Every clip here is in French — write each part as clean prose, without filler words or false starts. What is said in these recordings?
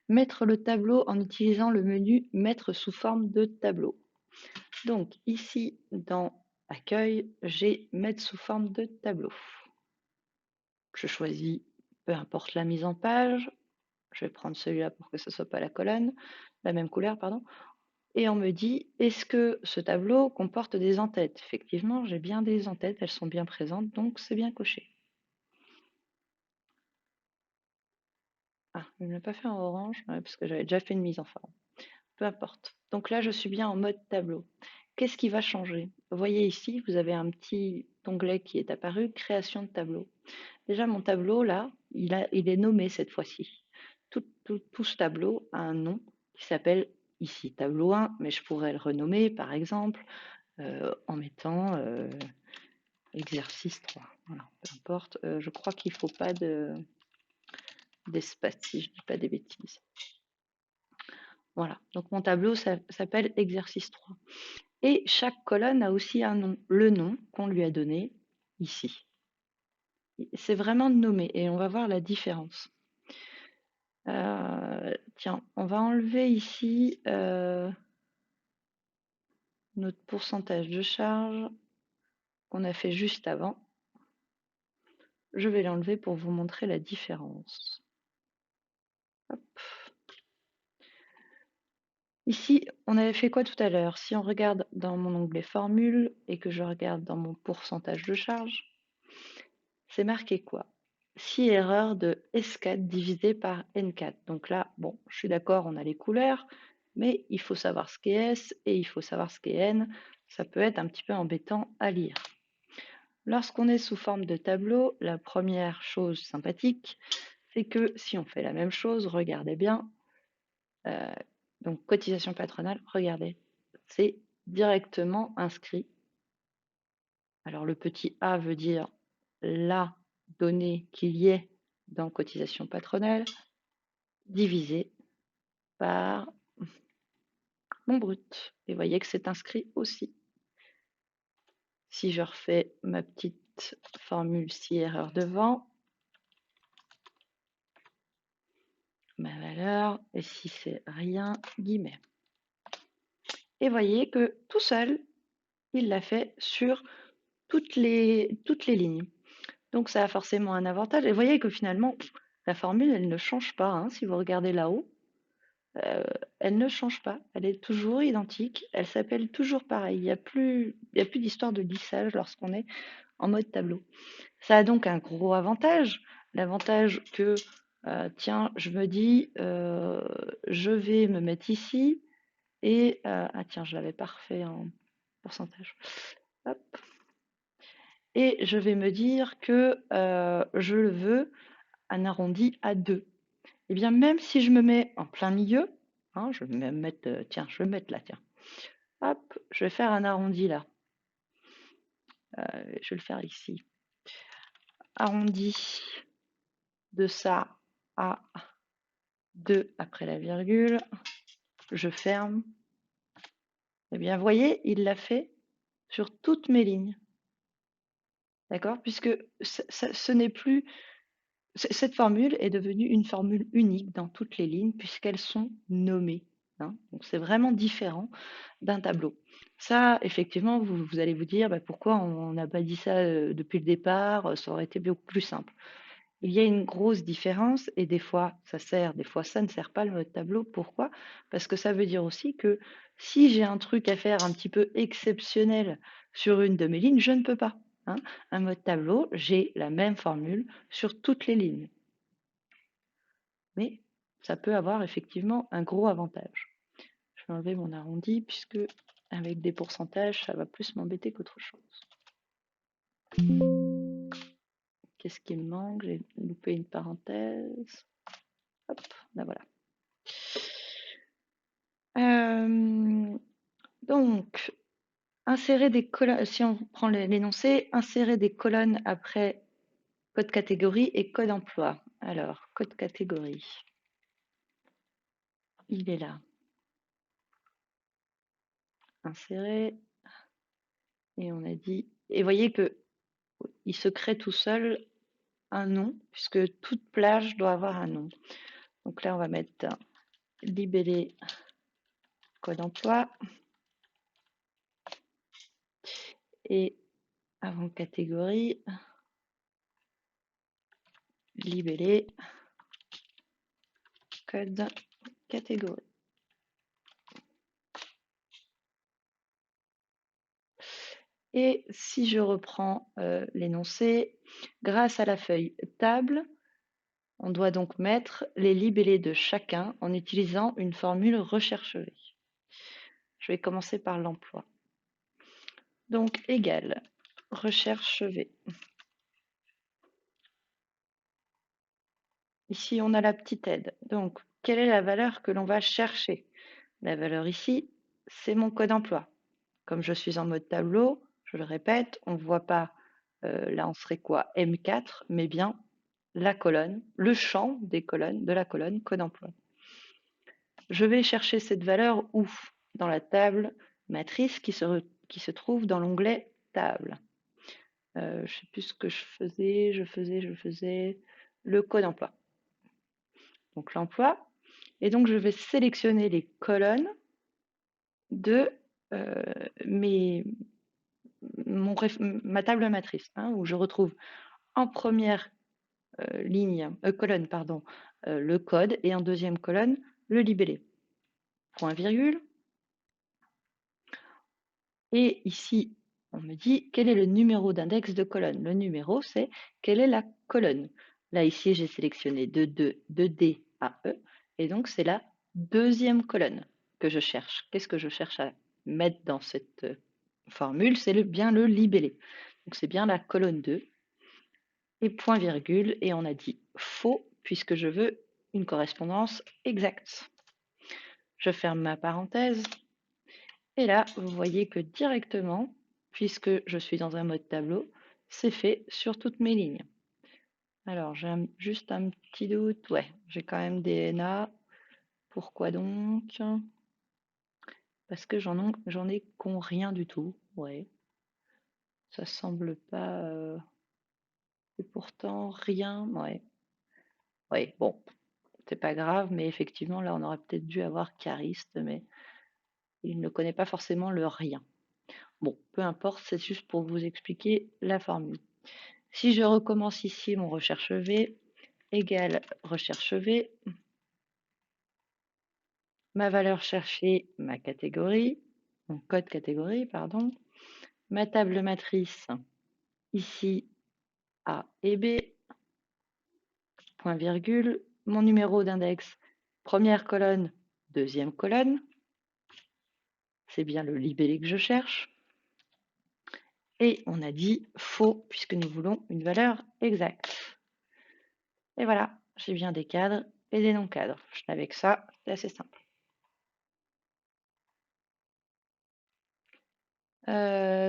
mettre le tableau en utilisant le menu mettre sous forme de tableau. Donc ici dans accueil, j'ai mettre sous forme de tableau. Je choisis peu importe la mise en page. Je vais prendre celui-là pour que ce soit pas la colonne, la même couleur, pardon. Et on me dit, est-ce que ce tableau comporte des en-têtes? Effectivement, j'ai bien des en-têtes, elles sont bien présentes, donc c'est bien coché. Ah, il ne l'a pas fait en orange, ouais, parce que j'avais déjà fait une mise en forme. Peu importe. Donc là, je suis bien en mode tableau. Qu'est-ce qui va changer? Vous voyez ici, vous avez un petit onglet qui est apparu, création de tableau. Déjà, mon tableau, là, il est nommé cette fois-ci. Tout ce tableau a un nom qui s'appelle ici tableau 1, mais je pourrais le renommer, par exemple, en mettant exercice 3. Voilà, peu importe. Je crois qu'il ne faut pas d'espace, si je ne dis pas des bêtises. Voilà, donc mon tableau s'appelle exercice 3. Et chaque colonne a aussi un nom, le nom qu'on lui a donné ici. C'est vraiment nommé et on va voir la différence. Tiens, on va enlever ici notre pourcentage de charge qu'on a fait juste avant. Je vais l'enlever pour vous montrer la différence. Hop. Ici, on avait fait quoi tout à l'heure? Si on regarde dans mon onglet formule et que je regarde dans mon pourcentage de charge, c'est marqué quoi? Si erreur de S4 divisé par N4. Donc là, bon, je suis d'accord, on a les couleurs, mais il faut savoir ce qu'est S et il faut savoir ce qu'est N. Ça peut être un petit peu embêtant à lire. Lorsqu'on est sous forme de tableau, la première chose sympathique, c'est que si on fait la même chose, regardez bien, donc cotisation patronale, regardez, c'est directement inscrit. Alors le petit A veut dire la donnée qu'il y ait dans cotisation patronale, divisé par mon brut. Et vous voyez que c'est inscrit aussi. Si je refais ma petite formule si erreur devant, ma valeur, et si c'est rien, guillemets. Et voyez que tout seul, il l'a fait sur toutes les lignes. Donc ça a forcément un avantage. Et vous voyez que finalement, la formule, elle ne change pas. Hein. Si vous regardez là-haut, elle ne change pas. Elle est toujours identique. Elle s'appelle toujours pareil. Il n'y a plus d'histoire de lissage lorsqu'on est en mode tableau. Ça a donc un gros avantage. L'avantage que, tiens, je me dis, je vais me mettre ici. Et, ah tiens, je l'avais pas refait en pourcentage. Hop. Et je vais me dire que je le veux un arrondi à 2. Et bien, même si je me mets en plein milieu, hein, je vais même mettre, tiens, je vais me mettre là, tiens. Hop, je vais faire un arrondi là. Je vais le faire ici. Arrondi de ça à 2 après la virgule. Je ferme. Eh bien, vous voyez, il l'a fait sur toutes mes lignes. D'accord? Puisque ce n'est plus. Cette formule est devenue une formule unique dans toutes les lignes puisqu'elles sont nommées. Hein. Donc c'est vraiment différent d'un tableau. Ça, effectivement, vous allez vous dire bah, pourquoi on n'a pas dit ça depuis le départ, ça aurait été beaucoup plus simple. Il y a une grosse différence et des fois ça sert, des fois ça ne sert pas le mode tableau. Pourquoi? Parce que ça veut dire aussi que si j'ai un truc à faire un petit peu exceptionnel sur une de mes lignes, je ne peux pas. Hein. Un mode tableau, j'ai la même formule sur toutes les lignes. Mais ça peut avoir effectivement un gros avantage. Je vais enlever mon arrondi puisque avec des pourcentages, ça va plus m'embêter qu'autre chose. Qu'est-ce qui me manque? J'ai loupé une parenthèse. Hop, ben voilà. Donc, insérer des colonnes, si on prend l'énoncé, insérer des colonnes après code catégorie et code emploi. Alors, code catégorie, il est là. Insérer, et on a dit, et vous voyez que il se crée tout seul un nom, puisque toute plage doit avoir un nom. Donc là, on va mettre libellé code emploi et avant catégorie, libellé code catégorie. Et si je reprends l'énoncé, grâce à la feuille table, on doit donc mettre les libellés de chacun en utilisant une formule recherche V. Je vais commencer par l'emploi. Donc, égal, recherche V. Ici, on a la petite aide. Donc, quelle est la valeur que l'on va chercher? La valeur ici, c'est mon code emploi. Comme je suis en mode tableau, je le répète, on ne voit pas, là on serait quoi, M4, mais bien la colonne, le champ des colonnes, de la colonne code emploi. Je vais chercher cette valeur où? Dans la table matrice qui se trouve dans l'onglet table. Je ne sais plus ce que je faisais le code emploi. Donc l'emploi. Et donc je vais sélectionner les colonnes de ma table matrice, hein, où je retrouve en première colonne, pardon, le code et en deuxième colonne le libellé. Point virgule. Et ici, on me dit quel est le numéro d'index de colonne. Le numéro, c'est quelle est la colonne. Là, ici, j'ai sélectionné de D à E. Et donc, c'est la deuxième colonne que je cherche. Qu'est-ce que je cherche à mettre dans cette formule? C'est bien le libellé. Donc, c'est bien la colonne 2. Et point virgule. Et on a dit faux puisque je veux une correspondance exacte. Je ferme ma parenthèse. Et là, vous voyez que directement, puisque je suis dans un mode tableau, c'est fait sur toutes mes lignes. Alors, j'ai juste un petit doute. Ouais, j'ai quand même des NA. Pourquoi donc? Parce que j'en ai qu'on rien du tout. Ouais, ça semble pas... Et pourtant, rien. Ouais, ouais, bon, c'est pas grave, mais effectivement, là, on aurait peut-être dû avoir Cariste, mais il ne connaît pas forcément le rien. Bon, peu importe, c'est juste pour vous expliquer la formule. Si je recommence ici mon recherche V, égale recherche V, ma valeur cherchée, ma catégorie, mon code catégorie, pardon, ma table matrice, ici A et B, point virgule, mon numéro d'index, première colonne, deuxième colonne, c'est bien le libellé que je cherche, et on a dit faux puisque nous voulons une valeur exacte. Et voilà, j'ai bien des cadres et des non-cadres. Je n'avais que ça, c'est assez simple.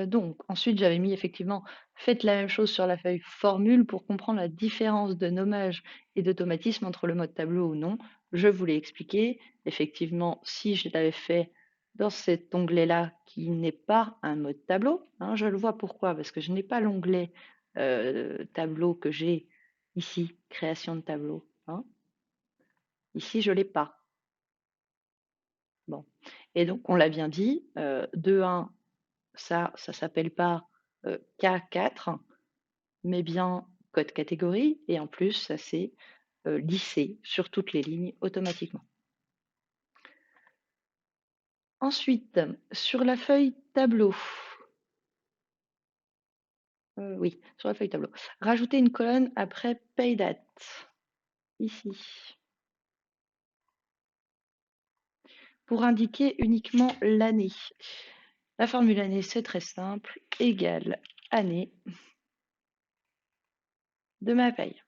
Donc, ensuite, j'avais mis effectivement, faites la même chose sur la feuille formule pour comprendre la différence de nommage et d'automatisme entre le mode tableau ou non. Je vous l'ai expliqué. Effectivement, si je l'avais fait dans cet onglet-là qui n'est pas un mode tableau, hein, je le vois pourquoi, parce que je n'ai pas l'onglet tableau que j'ai ici, création de tableau, hein. Ici, je ne l'ai pas. Bon. Et donc, on l'a bien dit, 2.1, ça s'appelle pas K4, mais bien code catégorie, et en plus, ça s'est lissé sur toutes les lignes automatiquement. Ensuite, sur la feuille tableau, oui, sur la feuille tableau, rajouter une colonne après paydate, ici, pour indiquer uniquement l'année. La formule année, c'est très simple, égale année de ma paye.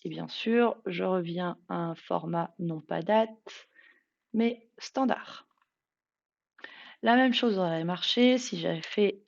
Et bien sûr, je reviens à un format non pas date, mais standard. La même chose aurait marché si j'avais fait